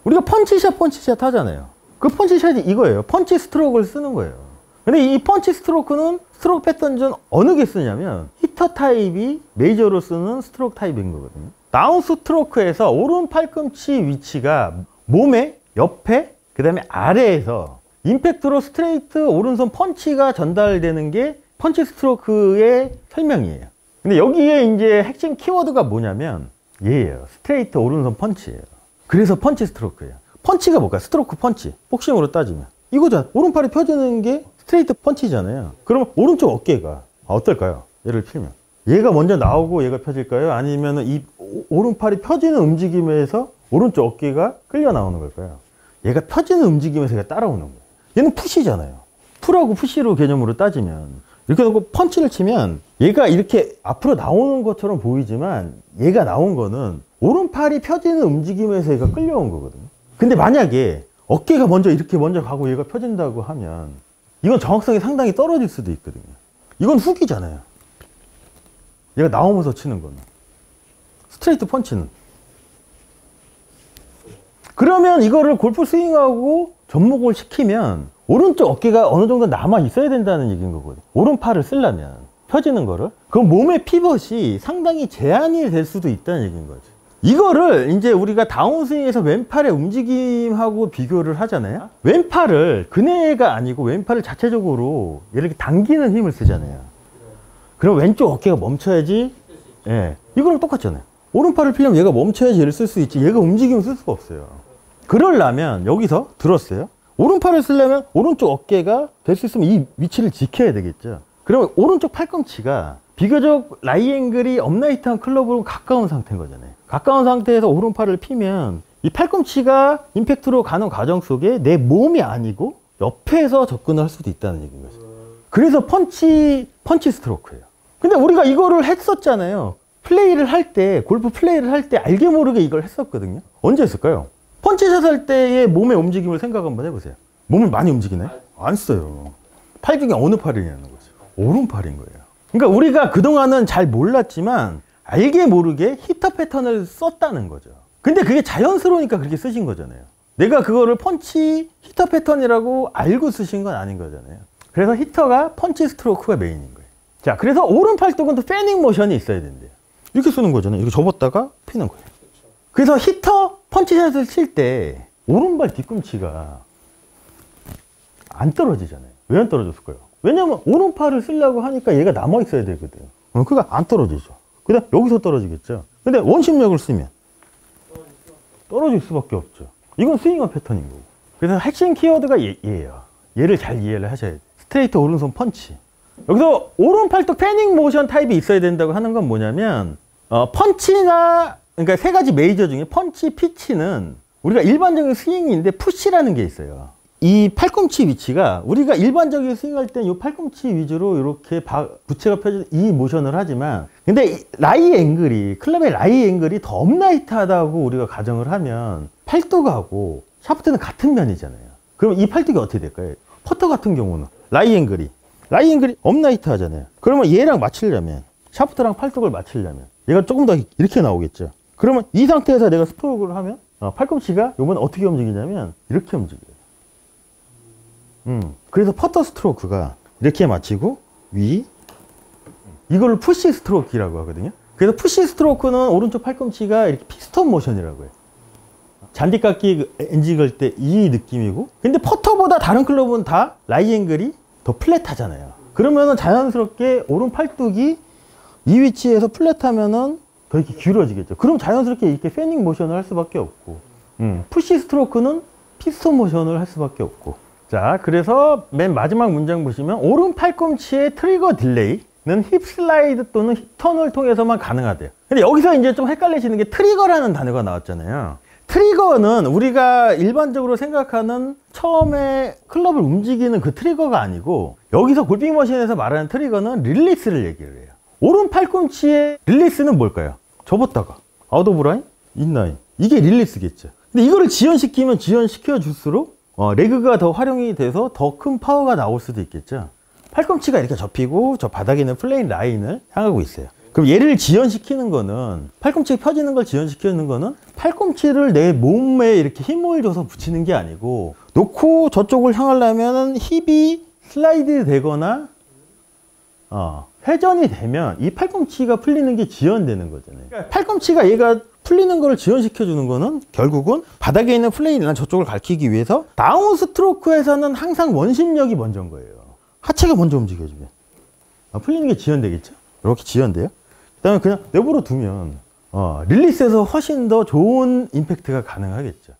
우리가 펀치샷 하잖아요. 그 펀치샷이 이거예요. 펀치 스트로크를 쓰는 거예요. 근데 이 펀치 스트로크는 스트로크 패턴 중 어느 게 쓰냐면 히터 타입이 메이저로 쓰는 스트로크 타입인 거거든요. 다운 스트로크에서 오른 팔꿈치 위치가 몸의 옆에 그 다음에 아래에서 임팩트로 스트레이트 오른손 펀치가 전달되는 게 펀치 스트로크의 설명이에요. 근데 여기에 이제 핵심 키워드가 뭐냐면 얘예요. 스트레이트 오른손 펀치예요. 그래서 펀치 스트로크예요. 펀치가 뭘까요? 스트로크 펀치. 복싱으로 따지면 이거잖아. 오른팔이 펴지는 게 스트레이트 펀치잖아요. 그러면 오른쪽 어깨가 어떨까요? 예를 들면 얘가 먼저 나오고 얘가 펴질까요? 아니면 이 오른팔이 펴지는 움직임에서 오른쪽 어깨가 끌려 나오는 걸까요? 얘가 펴지는 움직임에서 얘가 따라오는 거예요. 얘는 푸시잖아요. 풀하고 푸시로 개념으로 따지면 이렇게 놓고 펀치를 치면 얘가 이렇게 앞으로 나오는 것처럼 보이지만 얘가 나온 거는 오른팔이 펴지는 움직임에서 얘가 끌려온 거거든요. 근데 만약에 어깨가 먼저 이렇게 먼저 가고 얘가 펴진다고 하면 이건 정확성이 상당히 떨어질 수도 있거든요. 이건 훅이잖아요. 얘가 나오면서 치는 거는. 스트레이트 펀치는. 그러면 이거를 골프 스윙하고 접목을 시키면 오른쪽 어깨가 어느 정도 남아 있어야 된다는 얘기인 거거든요. 오른팔을 쓰려면 펴지는 거를. 그럼 몸의 피벗이 상당히 제한이 될 수도 있다는 얘기인 거죠. 이거를 이제 우리가 다운스윙에서 왼팔의 움직임하고 비교를 하잖아요. 왼팔을 그네가 아니고 왼팔을 자체적으로 이렇게 당기는 힘을 쓰잖아요. 그럼 왼쪽 어깨가 멈춰야지. 예, 이거랑 똑같잖아요. 오른팔을 피려면 얘가 멈춰야지 얘를 쓸 수 있지 얘가 움직이면 쓸 수가 없어요. 그러려면 여기서 들었어요. 오른팔을 쓰려면 오른쪽 어깨가 될 수 있으면 이 위치를 지켜야 되겠죠. 그러면 오른쪽 팔꿈치가 비교적 라이 앵글이 업라이트한 클럽으로 가까운 상태인 거잖아요. 가까운 상태에서 오른팔을 피면 이 팔꿈치가 임팩트로 가는 과정 속에 내 몸이 아니고 옆에서 접근을 할 수도 있다는 얘기인 거죠. 그래서 펀치 스트로크예요. 근데 우리가 이거를 했었잖아요. 플레이를 할 때, 골프 플레이를 할 때 알게 모르게 이걸 했었거든요. 언제 했을까요? 펀치샷 할 때의 몸의 움직임을 생각 한번 해보세요. 몸을 많이 움직이나요? 안 써요. 팔 중에 어느 팔이냐는 거죠. 오른팔인 거예요. 그러니까 우리가 그동안은 잘 몰랐지만 알게 모르게 히터 패턴을 썼다는 거죠. 근데 그게 자연스러우니까 그렇게 쓰신 거잖아요. 내가 그거를 펀치 히터 패턴이라고 알고 쓰신 건 아닌 거잖아요. 그래서 히터가 펀치 스트로크가 메인인 거예요. 자, 그래서 오른 팔뚝은 또 패닝 모션이 있어야 된대요. 이렇게 쓰는 거잖아요. 이렇게 접었다가 피는 거예요. 그래서 히터 펀치샷을 칠 때 오른발 뒤꿈치가 안 떨어지잖아요. 왜 안 떨어졌을까요? 왜냐면 오른팔을 쓰려고 하니까 얘가 남아 있어야 되거든요. 그러니까 안 떨어지죠. 그 다음 여기서 떨어지겠죠. 근데 원심력을 쓰면 떨어질 수밖에 없죠. 이건 스윙어 패턴인 거고. 그래서 핵심 키워드가 얘예요. 얘를 잘 이해를 하셔야 돼요. 스트레이트 오른손 펀치. 여기서 오른 팔뚝 패닝 모션 타입이 있어야 된다고 하는 건 뭐냐면 펀치나 그러니까 세 가지 메이저 중에 펀치, 피치는 우리가 일반적인 스윙인데 푸시라는 게 있어요. 이 팔꿈치 위치가 우리가 일반적인 스윙할 때 이 팔꿈치 위주로 이렇게 부채가 펴진 이 모션을 하지만 근데 라이 앵글이 클럽의 라이 앵글이 더 업라이트하다고 우리가 가정을 하면 팔뚝하고 샤프트는 같은 면이잖아요. 그럼 이 팔뚝이 어떻게 될까요? 퍼터 같은 경우는 라이 앵글이 업라이트 하잖아요. 그러면 얘랑 맞추려면 샤프트랑 팔뚝을 맞추려면 얘가 조금 더 이렇게 나오겠죠. 그러면 이 상태에서 내가 스트로크를 하면 팔꿈치가 요번에 어떻게 움직이냐면 이렇게 움직여요. 그래서 퍼터 스트로크가 이렇게 맞추고 이거를 푸시 스트로크라고 하거든요. 그래서 푸시 스트로크는 오른쪽 팔꿈치가 이렇게 피스톤 모션이라고 해요. 잔디깎기 엔지 걸 때 이 느낌이고 근데 퍼터보다 다른 클럽은 다 라이 앵글이 더 플랫하잖아요. 그러면은 자연스럽게 오른 팔뚝이 이 위치에서 플랫하면은 더 이렇게 기울어지겠죠. 그럼 자연스럽게 이렇게 패닝 모션을 할 수밖에 없고 푸시 스트로크는 피스톤 모션을 할 수밖에 없고 자, 그래서 맨 마지막 문장 보시면 오른 팔꿈치의 트리거 딜레이는 힙 슬라이드 또는 힙 턴을 통해서만 가능하대요. 근데 여기서 이제 좀 헷갈리시는 게 트리거라는 단어가 나왔잖아요. 트리거는 우리가 일반적으로 생각하는 처음에 클럽을 움직이는 그 트리거가 아니고 여기서 골핑 머신에서 말하는 트리거는 릴리스를 얘기를 해요. 오른 팔꿈치의 릴리스는 뭘까요? 접었다가 아웃 오브 라인, 인라인 이게 릴리스겠죠. 근데 이거를 지연시키면 지연시켜 줄수록 레그가 더 활용이 돼서 더 큰 파워가 나올 수도 있겠죠. 팔꿈치가 이렇게 접히고 저 바닥에 있는 플레인 라인을 향하고 있어요. 그럼 얘를 지연시키는 거는 팔꿈치가 펴지는 걸 지연시키는 거는 팔꿈치를 내 몸에 이렇게 힘을 줘서 붙이는 게 아니고, 놓고 저쪽을 향하려면 힙이 슬라이드 되거나 회전이 되면 이 팔꿈치가 풀리는 게 지연되는 거잖아요. 그러니까 팔꿈치가 얘가 풀리는 걸 지연시켜 주는 거는 결국은 바닥에 있는 플레이나 저쪽을 가리키기 위해서 다운 스트로크에서는 항상 원심력이 먼저인 거예요. 하체가 먼저 움직여주면 풀리는 게 지연되겠죠. 이렇게 지연돼요. 그다음에 그냥 내버려 두면 릴리스에서 훨씬 더 좋은 임팩트가 가능하겠죠.